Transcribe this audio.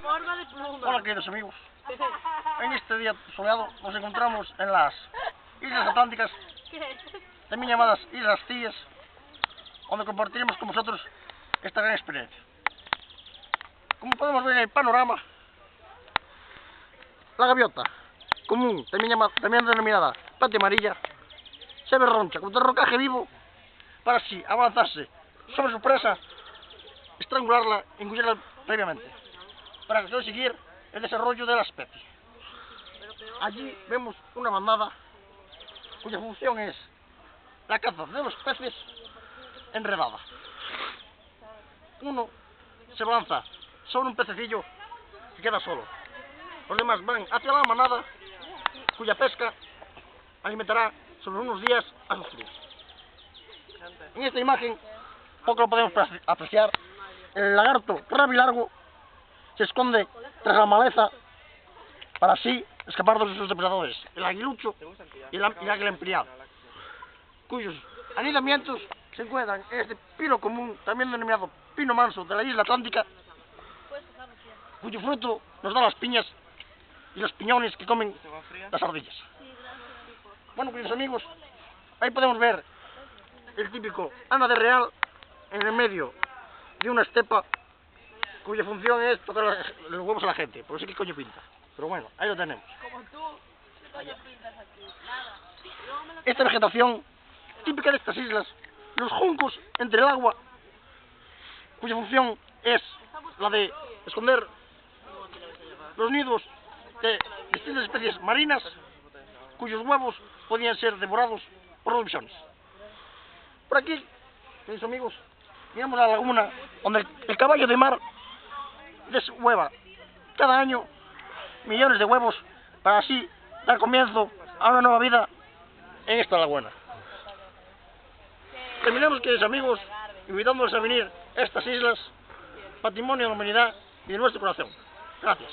Forma de pluma. Hola queridos amigos, en este día soleado nos encontramos en las Islas Atlánticas, también llamadas Islas Cíes, donde compartiremos con vosotros esta gran experiencia. Como podemos ver en el panorama, la gaviota común, también denominada pate amarilla, se berroncha contra el rocaje vivo para así avanzarse sobre su presa, estrangularla e engullirla previamente, para conseguir el desarrollo de la especie. Allí vemos una bandada cuya función es la caza de los peces enredada. Uno se balanza sobre un pececillo que queda solo. Los demás van hacia la manada, cuya pesca alimentará sobre unos días a sus crías. En esta imagen poco lo podemos apreciar. El lagarto rabilargo se esconde tras la maleza para así escapar de sus depredadores, el aguilucho y el águila empleado, cuyos anidamientos se encuentran en este pino común, también denominado pino manso de la isla Atlántica, cuyo fruto nos da las piñas y los piñones que comen las ardillas. Bueno, queridos amigos, ahí podemos ver el típico Ana de Real en el medio de una estepa cuya función es tocar los huevos a la gente, por eso que coño pinta. Pero bueno, ahí lo tenemos. Como tú, ¿qué coño pintas aquí? Nada. Esta vegetación típica de estas islas, los juncos entre el agua, cuya función es la de esconder los nidos de distintas especies marinas, cuyos huevos podían ser devorados por los bisones. Por aquí, queridos amigos, miramos la laguna donde el caballo de mar deshueva cada año millones de huevos para así dar comienzo a una nueva vida en esta laguna. Terminamos, queridos amigos, invitándoles a venir a estas islas, patrimonio de la humanidad y de nuestro corazón. Gracias.